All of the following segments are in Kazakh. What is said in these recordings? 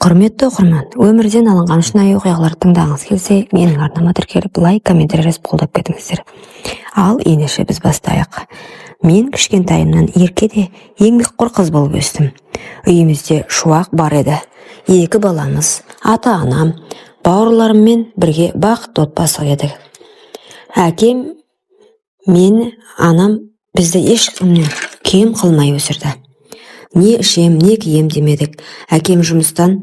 Құрметті оқырман, өмірден алынған шынайы оқиғаларды тыңдағыңыз келсе, менің арнама тіркеліп, лайк, комментарий жазып қолдап кетіңіздер. Ал ендеше біз бастайық. Мен кішкентайымнан ерке де еңбекқор қыз болып өстім. Үйімізде шуақ бар еді. 2 баламыз, ата-анам, бауырларыммен бірге бақытты отбасы едік. Әкем, мен, анам бізді ешкімнен кем қылмай өсірді. Не ішем, не кием демедік. Әкем жұмыстан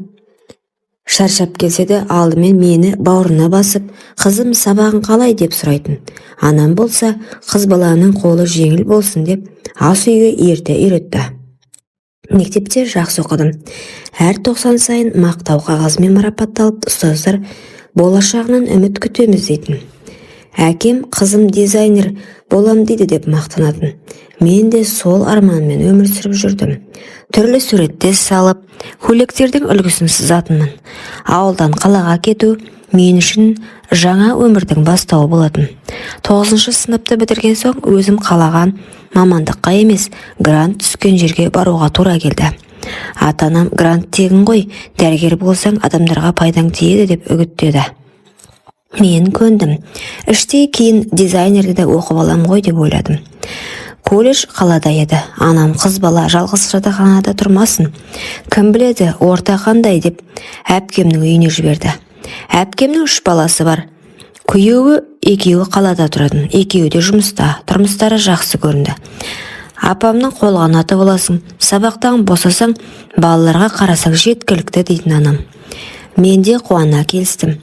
шаршап келсе де алдымен мені бауырына басып, қызым сабағын қалай деп сұрайтын. Анам болса, қыз баланың қолы жеңіл болсын деп, ас үйге ерте үйретті. Мектепте жақсы оқыдым. Әр 90 сайын мақтау қағазымен марапатталып, ұстаздар болашағынан үміт күтеміз дейтін. Әкем қызым дизайнер болам дейді деп мақтанатын. Мен де сол арманмен өмір сүріп жүрдім. Түрлі суреттер салып, көйлектердің үлгісін сызатынмын. Ауылдан қалаға кету мен үшін жаңа өмірдің бастауы болатын. 9 сыныпты бітірген соң өзім қалаған мамандыққа емес, грант түскен жерге баруға тура келді. Ата-анам грант тегін ғой, дәрігер болсаң адамдарға пайдаң тиеді деп үгіттеді. Мен көндім. Іштей кейін дизайнерді де оқып алам ғой деп ойладым. Колледж қалада еді. Анам қыз бала жалғыз жатақханада тұрмасын. Кім біледі, орта қандай деп әпкемнің үйіне жіберді. Әпкемнің 3 баласы бар. Күйеуі екеуі қалада тұратын. Екеуі де жұмыста. Тұрмыстары жақсы көрінді. Апамның қолғанаты боласың. Сабақтан босасаң, балаларға қарасаң жеткілікті дейтін анам. Мен де қуана келістім.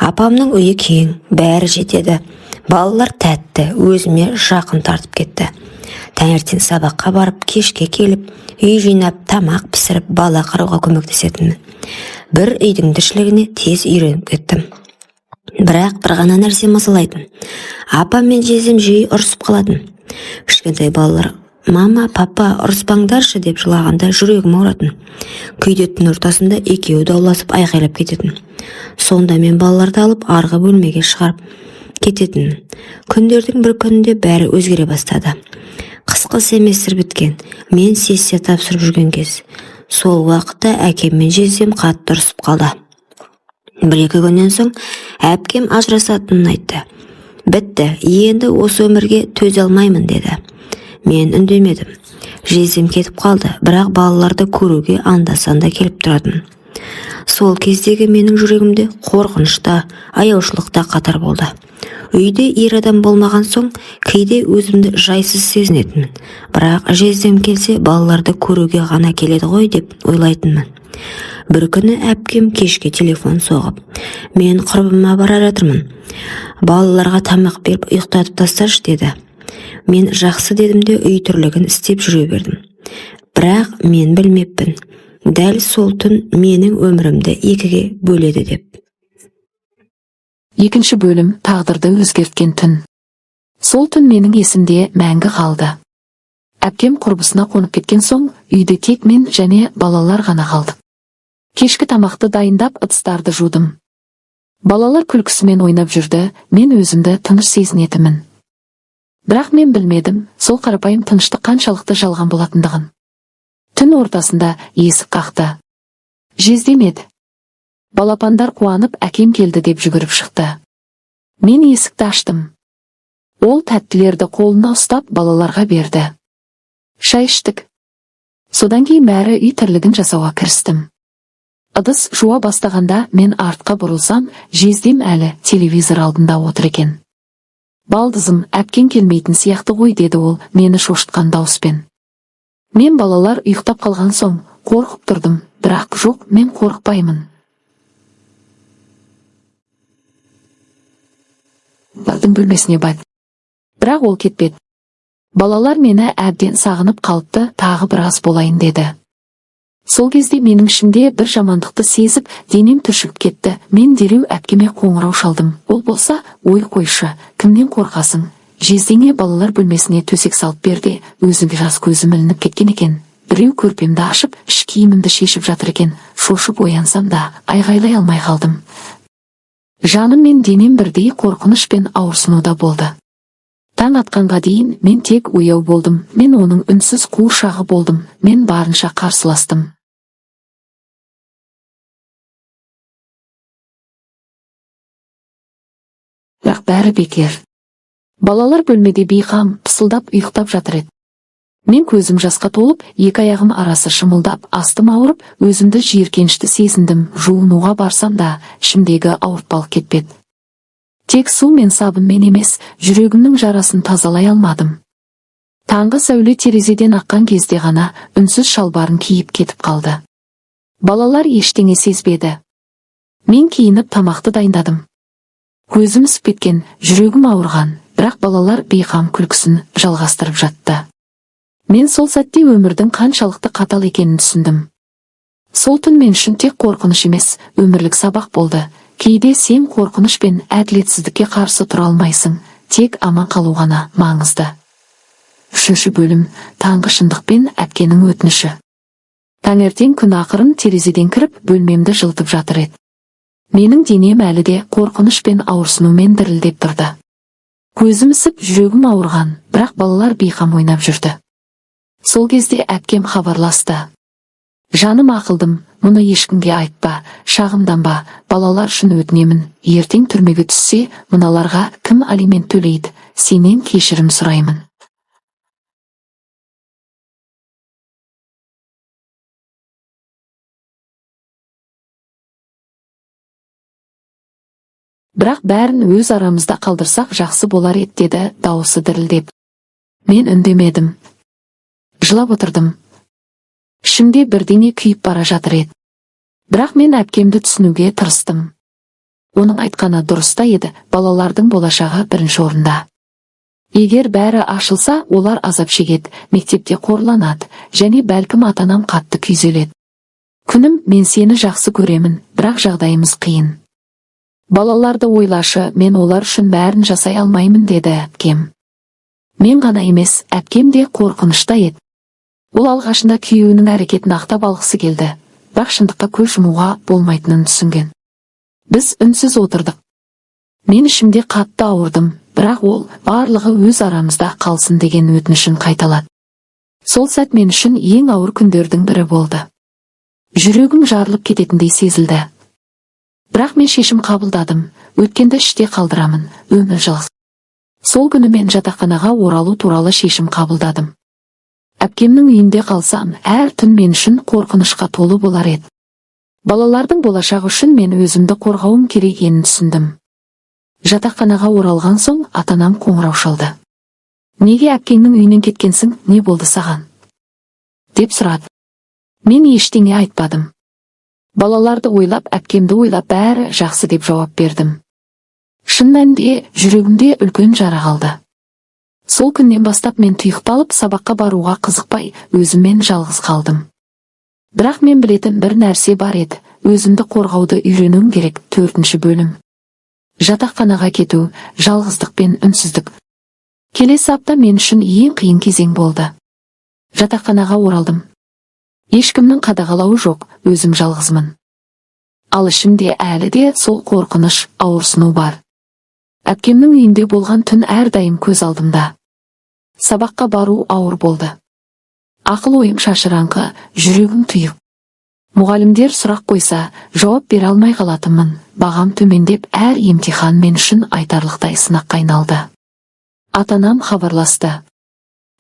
Апамның үйі кең, бәрі жетеді. Балалар тәтті, өзіме жақын тартып кетті. Таңертең сабаққа барып, кешке келіп, үй жинап, тамақ пісіріп, бала қарауға көмектесетінмін. Бір үйдің тіршілігіне тез үйреніп кеттім. Бірақ бір ғана нәрсе мазалайтын. Апам мен жездем жиі ұрысып қалатын. Кішкентай балалар «Мама, папа, ұрыспаңдаршы» деп жылағанда жүрегім ауыратын. Кейде түн ортасында екеуі дауласып айқайлап кететін. Сонда мен балаларды алып арғы бөлмеге шығарып кететін. Күндердің бір күнінде бәрі өзгере бастады. Қысқы семестр біткен, мен сессия тапсырып жүрген кез. Сол уақытта әкем мен жездем қатты ұрысып қалды. 1-2 күннен соң әпкем ажырасатынын айтты. Бітті, енді осы өмірге төзе алмаймын деді. Мен үндемедім. Жездем кетіп қалды, бірақ балаларды көруге анда-санда келіп тұратын. Сол кездегі менің жүрегімде қорқынышта, аяушылықта қатар болды. Үйде ер адам болмаған соң, кейде өзімді жайсыз сезінетінмін. Бірақ жездем келсе, балаларды көруге ғана келеді ғой деп ойлайтынмын. Бір күні әпкем кешке телефон соғып, мен құрбыма бара жатырмын. Балаларға тамақ беріп ұйықтатып тасташы деді. Мен жақсы дедім де үй тірлігін істеп жүре бердім. Бірақ мен білмеппін. Дәл сол түн менің өмірімді 2-ге бөледі деп. 2 бөлім тағдырды өзгерткен түн. Сол түн менің есімде мәңгі қалды. Әпкем құрбысына қонып кеткен соң, үйде тек мен және балалар ғана қалдық. Кешкі тамақты дайындап, ыдыстарды жудым. Балалар күлкісімен ойнап жүрді, мен өзімді тыныш сезінетімін. Бірақ мен білмедім, сол қарапайым тыныштық қаншалықты жалған болатындығын. Түн ортасында есік қақты. Жездем еді. Балапандар қуанып, әкем келді деп жүгіріп шықты. Мен есікті аштым. Ол тәттілерді қолына ұстап балаларға берді. Шай іштік. Содан кейін бәрі үй тірлігін жасауға кірістім. Ыдыс жуа бастағанда мен артқа бұрылсам, жездем әлі телевизор алдында отыр екен. Балдызым, әпкен келмейтін сияқты ғой деді ол мені шошытқан дауыспен. Мен балалар ұйықтап қалған соң қорқып тұрдым, бірақ жоқ, мен қорықпаймын. Бардың бөлмесіне барды. Бірақ ол кетпеді. Балалар мені әбден сағынып қалыпты, тағы біраз болайын деді. Сол кезде менің ішімде бір жамандықты сезіп, денем түршігіп кетті. Мен дереу әпкеме қоңырау шалдым. Ол болса, ой қойшы, кімнен қорқасың? Жездеңе балалар бөлмесіне төсек салып берді. Өзімде жас көзім ілініп кеткен екен. Біреу көрпемді ашып, іш киімімді шешіп жатыр екен. Шошып оянсам да, айғайлай алмай қалдым. Жаным мен денем бірдей қорқыныш пен ауырсынуда болды. Таң атқанға дейін мен тек ояу болдым. Мен оның үнсіз қуыршағы болдым. Мен барынша қарсыластым. бірақ бәрі бекер. Балалар бөлмеде бейқам пысылдап ұйықтап жатыр еді. Мен көзім жасқа толып, екі аяғым арасы шымылдап, астым ауырып, өзімді жиіркенішті сезіндім. Жуынуға барсам да, ішімдегі ауыртпалық кетпеді. Тек су мен сабынмен емес, жүрегімнің жарасын тазалай алмадым. Таңғы сәуле терезеден аққан кезде ғана үнсіз шалбарын киіп кетіп қалды. Балалар ештеңе сезбеді. Мен киініп тамақты дайындадым. Көзім ісіп кеткен, жүрегім ауырған, бірақ балалар бейқам күлкісін жалғастырып жатты. Мен сол сәтте өмірдің қаншалықты қатал екенін түсіндім. Сол түн мен үшін тек қорқыныш емес, өмірлік сабақ болды. Кейде сен қорқыныш пен әділетсіздікке қарсы тұра алмайсың, тек аман қалу ғана маңызды. 3 бөлім. Таңғы шындық пен әпкенің өтініші. Таңертең күн ақырын терезеден кіріп, бөлмемді жылытып жатыр еді. Менің денем әлі де қорқыныш пен ауырсынумен дірілдеп тұрды. Көзім ісіп, жүрегім ауырған, бірақ балалар бейқам ойнап жүрді. Сол кезде әпкем хабарласты. Жаным ақылдым, мұны ешкімге айтпа, шағымданба, балалар үшін өтінемін. Ертең түрмеге түссе, мыналарға кім алимент төлейді? Сенен кешірім сұраймын. Бірақ бәрін өз арамызда қалдырсақ жақсы болар еді, деді дауысы дірілдеп. Мен үндемедім. Жылап отырдым. Ішімде бірдеңе күйіп бара жатыр еді. Бірақ мен әпкемді түсінуге тырыстым. Оның айтқаны дұрыста еді, балалардың болашағы бірінші орында. Егер бәрі ашылса, олар азап шегеді, мектепте қорланады, және бәлкім атанам қатты күйзеледі. Күнім, мен сені жақсы көремін, бірақ жағдайымыз қиын. Балаларды ойлашы, мен олар үшін бәрін жасай алмаймын, деді әпкем. Мен ғана емес, әпкем де қорқынышта еді. Ол алғашында күйеуінің әрекетін ақтап алғысы келді, бірақ шындыққа көз жұмуға болмайтынын түсінген. Біз үнсіз отырдық. Мен ішімде қатты ауырдым, бірақ ол барлығы өз арамызда қалсын деген өтінішін қайталады. Сол сәт мен үшін ең ауыр күндердің бірі болды. Жүрегім жарылып кететіндей сезілді. Бірақ мен шешім қабылдадым, өткенді іште қалдырамын, өмір жалғыз. Сол күні мен жатақханаға оралу туралы шешім қабылдадым. Әпкемнің үйінде қалсам, әр түн мен үшін қорқынышқа толы болар еді. Балалардың болашағы үшін мен өзімді қорғауым керек екенін түсіндім. Жатақханаға оралған соң атанам қоңырау шалды. Неге әпкеңнің үйінен кеткенсің, не болды саған? Деп сұрады. Мен ештеңе айтпадым. Балаларды ойлап, әпкемді ойлап, бәрі жақсы деп жауап бердім. Шын мәнінде жүрегімде үлкен жара қалды. Сол күннен бастап мен тұйықталып, сабаққа баруға қызықпай, өзіммен жалғыз қалдым. Бірақ мен білетін бір нәрсе бар еді, өзімді қорғауды үйренуім керек. 4 бөлім. Жатақханаға кету, жалғыздық пен үнсіздік. Келесі апта мен үшін ең қиын кезең болды. Жатақханаға оралдым. Ешкімнің қадағалауы жоқ, өзім жалғызмын. Ал ішімде әлі де сол қорқыныш, ауырсыну бар. Әпкемнің үйінде болған түн әрдайым көз алдымда. Сабаққа бару ауыр болды. Ақыл ойым шашыраңқы, жүрегім тұйық. Мұғалімдер сұрақ қойса, жауап бере алмай қалатынмын. Бағам төмендеп, әр емтихан мен үшін айтарлықтай сынаққа айналды. Атанам хабарласты.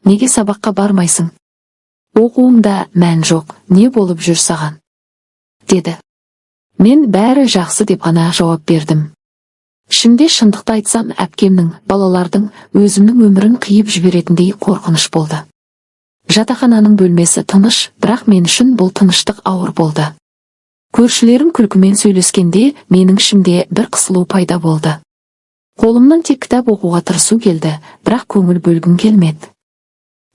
Неге сабаққа бармайсың? Оқуымда мән жоқ, не болып жүр саған? Деді. Мен бәрі жақсы деп ғана жауап бердім. Ішімде шындықты айтсам, әпкемнің, балалардың, өзімнің өмірін қиып жіберетіндей қорқыныш болды. Жатақхананың бөлмесі тыныш, бірақ мен үшін бұл тыныштық ауыр болды. Көршілерім күлкімен сөйлескенде, менің ішімде бір қысылу пайда болды. Қолымнан тек кітап оқуға тырысу келді, бірақ көңіл бөлгім келмеді.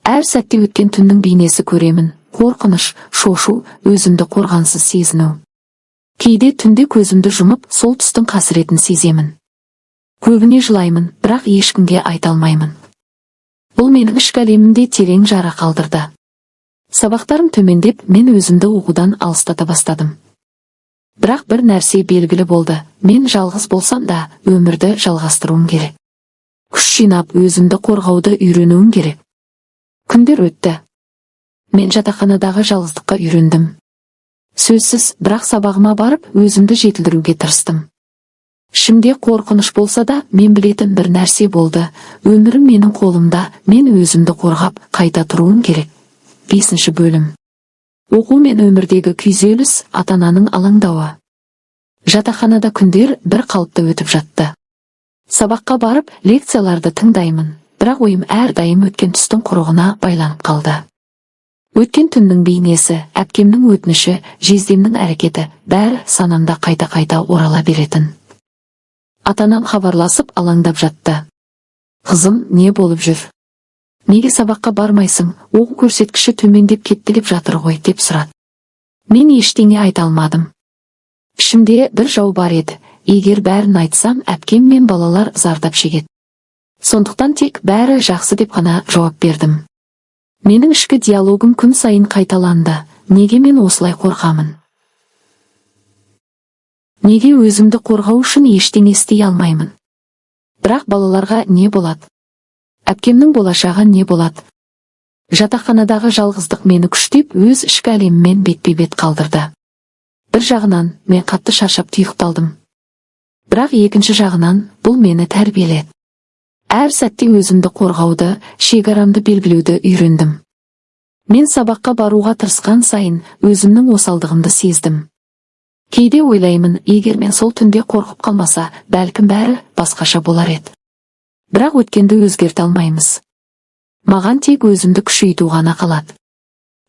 Әр сәтте өткен түннің бейнесі көремін, қорқыныш, шошу, өзімді қорғансыз сезіну. Кейде түнде көзімді жұмып, сол түстің қасіретін сеземін. Көбіне жылаймын, бірақ ешкімге айта алмаймын. Бұл менің ішкі әлемімде терең жара қалдырды. Сабақтарым төмендеп, мен өзімді оқудан алыстата бастадым. Бірақ бір нәрсе белгілі болды, мен жалғыз болсам да, өмірді жалғастыруым керек. Күш жинап, өзімді қорғауды үйренуім керек. Күндер өтті. Мен жатақханадағы жалғыздыққа үйрендім. Сөзсіз, бірақ сабағыма барып, өзімді жетілдіруге тырыстым. Ішімде қорқыныш болса да, мен білетін бір нәрсе болды. Өмірім менің қолымда, мен өзімді қорғап, қайта тұруым керек. 5 бөлім. Оқу мен өмірдегі күйзеліс, ата-ананың алаңдауы. Жатақханада күндер бір қалыпты өтіп жатты. Сабаққа барып, лекцияларды тыңдаймын, бірақ ойым әрдайым өткен түстің құрығына байланып қалды. Өткен түннің бейнесі, әпкемнің өтініші, жездемнің әрекеті, бәрі санамда қайта-қайта орала беретін. Ата-анам хабарласып алаңдап жатты. Қызым, не болып жүр? Неге сабаққа бармайсың? Оқу көрсеткіші төмендеп кетті деп жатыр ғой, деп сұрады. Мен ештеңе айта алмадым. Ішімде бір жау бар еді. Егер бәрін айтсам, әпкем мен балалар зардап шегеді. Сондықтан тек бәрі жақсы деп қана жауап бердім. Менің ішкі диалогым күн сайын қайталанды. Неге мен осылай қорқамын? Неге өзімді қорғау үшін ештеңе істей алмаймын? Бірақ балаларға не болады? Әпкемнің болашағы не болады? Жатақханадағы жалғыздық мені күштеп, өз ішкі әлеміммен бетпе-бет қалдырды. Бір жағынан, мен қатты шаршап тұйықталдым. Бірақ екінші жағынан, бұл мені тәрбиеледі. Әр сәтте өзімді қорғауды, шекарамды белгілеуді үйрендім. Мен сабаққа баруға тырысқан сайын, өзімнің осалдығымды сездім. Кейде ойлаймын, егер мен сол түнде қорқып қалмаса, бәлкім бәрі басқаша болар еді. Бірақ өткенді өзгерте алмаймыз. Маған тек өзімді күшейту ғана қалады.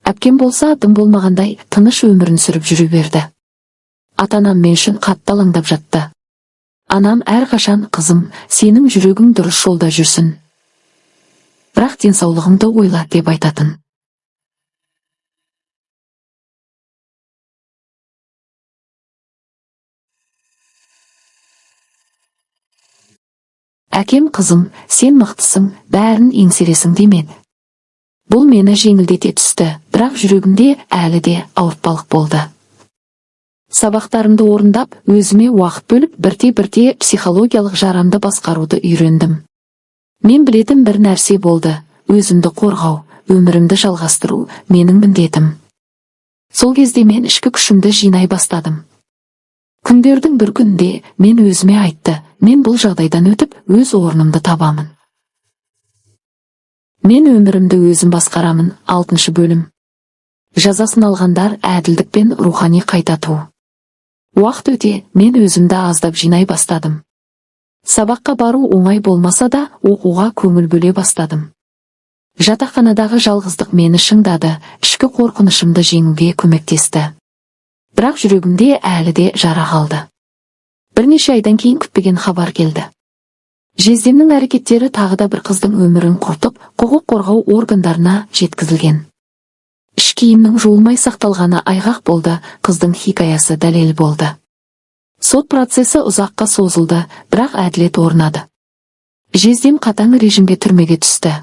Әпкем болса, дым болмағандай тыныш өмірін сүріп жүре берді. Ата-анам мен үшін қатты алаңдап жатты. Анам әрқашан, қызым, сенің жүрегің дұрыс жолда жүрсін. Бірақ денсаулығыңды ойла деп айтатын. Әкем, қызым, сен мықтысың, бәрін еңсересің демеді. Бұл мені жеңілдете түсті, бірақ жүрегімде әлі де ауыртпалық болды. Сабақтарымды орындап, өзіме уақыт бөліп, бірте-бірте психологиялық жарамды басқаруды үйрендім. Мен білетін бір нәрсе болды, өзімді қорғау, өмірімді жалғастыру менің міндетім. Сол кезде мен ішкі күшімді жинай бастадым. Күндердің бір күнде мен өзіме айтты, мен бұл жағдайдан өтіп, өз орнымды табамын. Мен өмірімді өзім басқарамын. 6 бөлім. Жазасын алғандар әділдік пен рухани қайтату. Уақыт өте, мен өзімді аздап жинай бастадым. Сабаққа бару оңай болмаса да, оқуға көңіл бөле бастадым. Жатақханадағы жалғыздық мені шыңдады, ішкі қорқынышымды жеңуге көмектесті. Бірақ жүрегімде әлі де жара қалды. Бірнеше айдан кейін күтпеген хабар келді. Жездемнің әрекеттері тағы да бір қыздың өмірін құртып, құқық қорғау органдарына жеткізілген. Іш киімнің жуылмай сақталғаны айғақ болды, қыздың хикаясы дәлел болды. Сот процесі ұзаққа созылды, бірақ әділет орнады. Жездем қатаң режимге түрмеге түсті.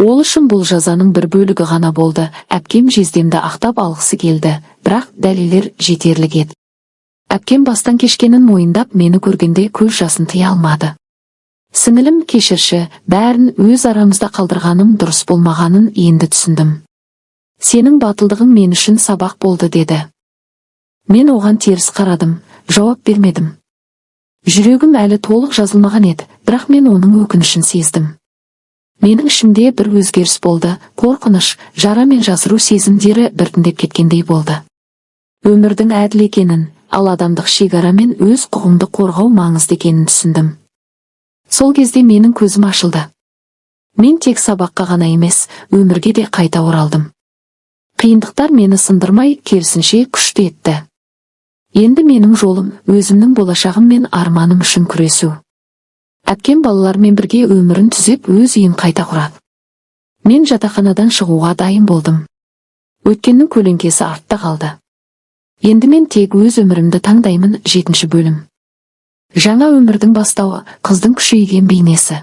Ол үшін бұл жазаның бір бөлігі ғана болды. Әпкем жездемді ақтап алғысы келді, бірақ дәлелдер жетерлік еді. Әпкем бастан кешкенін мойындап, мені көргенде көз жасын тыя алмады. Сіңілім, кешірші, бәрін өз арамызда қалдырғаным дұрыс болмағанын енді түсіндім. Сенің батылдығың мен үшін сабақ болды, деді. Мен оған теріс қарадым, жауап бермедім. Жүрегім әлі толық жазылмаған еді, бірақ мен оның өкінішін сездім. Менің ішімде бір өзгеріс болды, қорқыныш, жара мен жасыру сезімдері біртіндеп кеткендей болды. Өмірдің әділ екенін, ал адамдық шекара мен өз құқымды қорғау маңызды екенін түсіндім. Сол кезде менің көзім ашылды. Мен тек сабаққа ғана емес, өмірге де қайта оралдым. Қиындықтар мені сындырмай, керісінше күшті етті. Енді менің жолым, өзімнің болашағым мен арманым үшін күресу. Әпкем балалармен бірге өмірін түзеп, өз үйін қайта құрады. Мен жатақханадан шығуға дайын болдым. Өткеннің көлеңкесі артта қалды. Енді мен тек өз өмірімді таңдаймын. 7 бөлім. Жаңа өмірдің бастауы, қыздың күшейген бейнесі.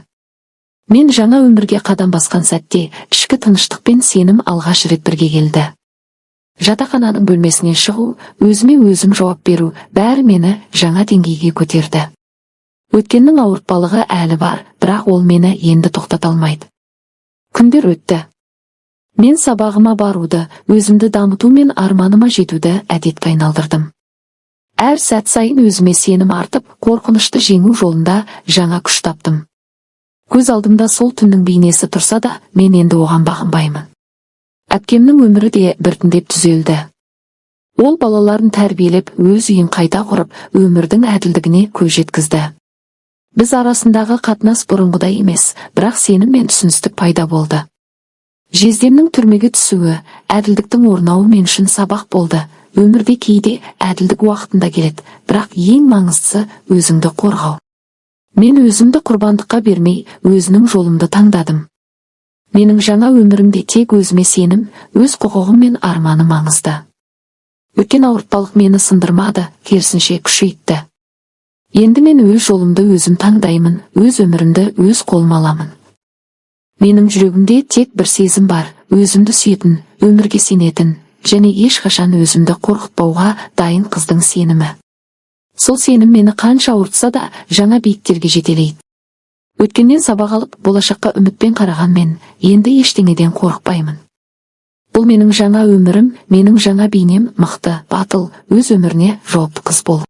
Мен жаңа өмірге қадам басқан сәтте, ішкі тыныштық пен сенім алғаш рет бірге келді. Жатақхананың бөлмесінен шығу, өзіме өзім жауап беру, бәрі мені жаңа деңгейге көтерді. Өткеннің ауыртпалығы әлі бар, бірақ ол мені енді тоқтата алмайды. Күндер өтті. Мен сабағыма баруды, өзімді дамыту мен арманыма жетуді әдетке айналдырдым. Әр сәт сайын өзіме сенім артып, қорқынышты жеңу жолында жаңа күш таптым. Көз алдымда сол түннің бейнесі тұрса да, мен енді оған бағынбаймын. Әпкемнің өмірі де біртіндеп түзелді. Ол балаларын тәрбиелеп, өз үйін қайта құрып, өмірдің әділдігіне көз жеткізді. Біз арасындағы қатынас бұрынғыдай емес, бірақ сенім мен түсіністік пайда болды. Жездемнің түрмеге түсуі, әділдіктің орнауы мен үшін сабақ болды. Өмірде кейде әділдік уақытында келеді, бірақ ең маңыздысы өзіңді қорғау. Мен өзімді құрбандыққа бермей, өзінің жолымды таңдадым. Менің жаңа өмірімде тек өзіме сенім, өз құқығым мен арманым маңызды. Өткен ауыртпалық мені сындырмады, керісінше күшейтті. Енді мен өз жолымды өзім таңдаймын, өз өмірімді өз қолыма аламын. Менің жүрегімде тек бір сезім бар, өзімді сүйетін, өмірге сенетін, және ешқашан өзімді қорқытпауға дайын қыздың сенімі. Сол сенім мені қанша ауыртса да жаңа биіктерге жетелейді. Өткеннен сабақ алып, болашаққа үмітпен қараған мен енді ештеңеден қорықпаймын. Бұл менің жаңа өмірім, менің жаңа бейнем, мықты, батыл, өз өміріне жауапты қыз бол.